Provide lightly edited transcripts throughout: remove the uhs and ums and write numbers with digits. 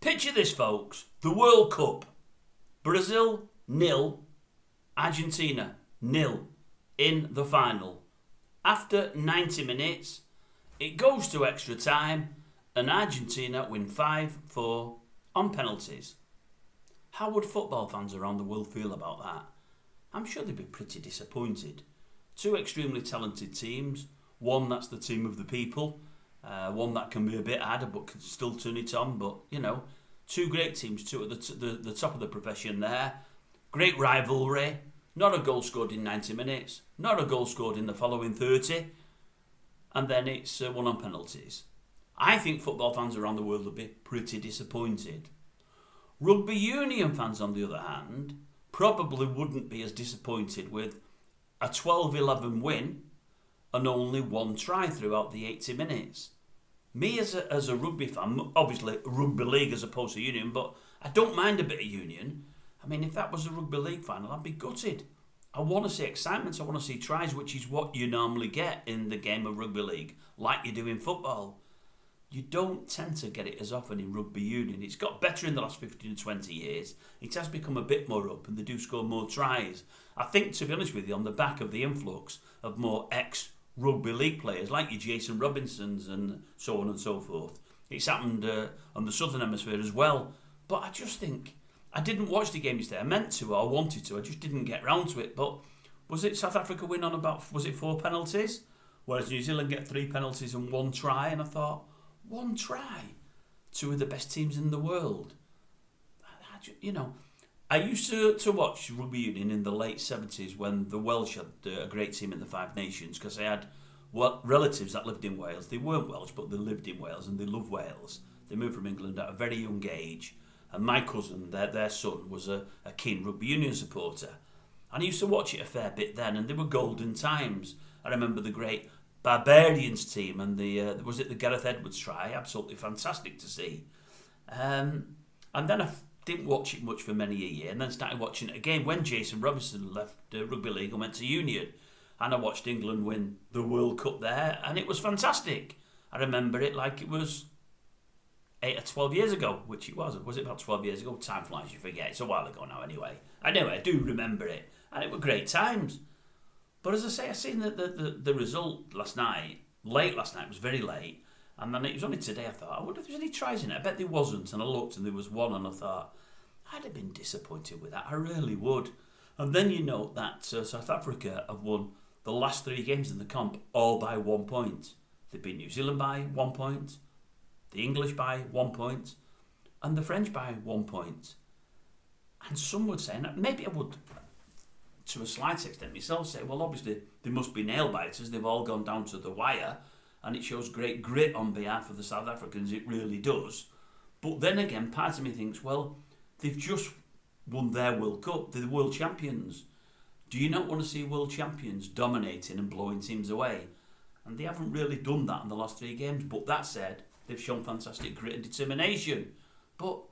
Picture this, folks. The World Cup. Brazil, 0. Argentina, 0. In the final. After 90 minutes, it goes to extra time and Argentina win 5-4 on penalties. How would football fans around the world feel about that? I'm sure they'd be pretty disappointed. Two extremely talented teams. One that's the team of the people. One that can be a bit harder but can still turn it on. But, two great teams, two at the top of the profession there. Great rivalry. Not a goal scored in 90 minutes. Not a goal scored in the following 30. And then it's won on penalties. I think football fans around the world will be pretty disappointed. Rugby union fans, on the other hand, probably wouldn't be as disappointed with a 12-11 win and only one try throughout the 80 minutes. Me as a rugby fan, obviously rugby league as opposed to union, but I don't mind a bit of union. I mean, if that was a rugby league final, I'd be gutted. I want to see excitement, I want to see tries, which is what you normally get in the game of rugby league, like you do in football. You don't tend to get it as often in rugby union. It's got better in the last 15 to 20 years. It has become a bit more up and they do score more tries. I think, to be honest with you, on the back of the influx of more ex-rugby league players like your Jason Robinsons and so on and so forth. It's happened on the southern hemisphere as well. But I just think, I didn't watch the game yesterday. I meant to or wanted to. I just didn't get round to it. But was it South Africa win on about, was it 4 penalties? Whereas New Zealand get 3 penalties and 1 try. And I thought, 1 try? 2 of the best teams in the world. I used to watch rugby union in the late 70s when the Welsh had a great team in the Five Nations because I had relatives that lived in Wales. They weren't Welsh, but they lived in Wales and they love Wales. They moved from England at a very young age. And my cousin, their son, was a keen rugby union supporter. And I used to watch it a fair bit then, and they were golden times. I remember the great Barbarians team and was it the Gareth Edwards try? Absolutely fantastic to see. And then I didn't watch it much for many a year, and then started watching it again when Jason Robinson left rugby league and went to Union. And I watched England win the World Cup there, and it was fantastic. I remember it like it was 8 or 12 years ago, which it was. Was it about 12 years ago? Time flies, you forget. It's a while ago now anyway. Anyway, I do remember it, and it were great times. But as I say, I seen the result last night, late last night, it was very late, and then it was only today I thought, I wonder if there's any tries in it. I bet there wasn't, and I looked and there was one, and I thought, I'd have been disappointed with that, I really would. And then you note that South Africa have won the last 3 games in the comp, all by 1 point. They've beat New Zealand by 1 point, the English by 1 point, and the French by 1 point. And some would say, and maybe I would, to a slight extent myself, say, well, obviously they must be nail biters. They've all gone down to the wire, and it shows great grit on behalf of the South Africans. It really does. But then again, part of me thinks, well, they've just won their World Cup. They're the world champions. Do you not want to see world champions dominating and blowing teams away? And they haven't really done that in the last 3 games. But that said, they've shown fantastic grit and determination. But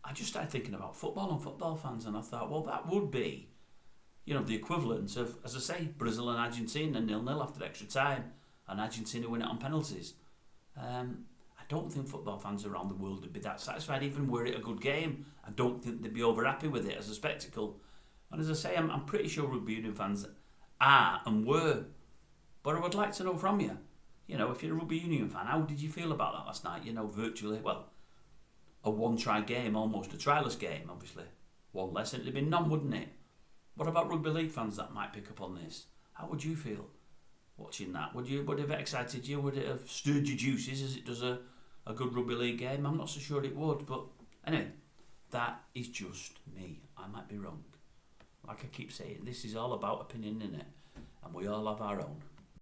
I just started thinking about football and football fans, and I thought, well, that would be, the equivalent of, as I say, Brazil and Argentina 0-0 after extra time, and Argentina win it on penalties. I don't think football fans around the world would be that satisfied, even were it a good game. I don't think they'd be over happy with it as a spectacle. And as I say, I'm pretty sure rugby union fans are and were. But I would like to know from you, if you're a rugby union fan, how did you feel about that last night? Virtually, a 1-try game, almost a tryless game, obviously. 1 less, and it'd have been none, wouldn't it? What about rugby league fans that might pick up on this? How would you feel watching that? Would it have excited you? Would it have stirred your juices as it does a good rugby league game? I'm not so sure it would, but anyway, that is just me. I might be wrong. Like I keep saying, this is all about opinion, innit? And we all have our own.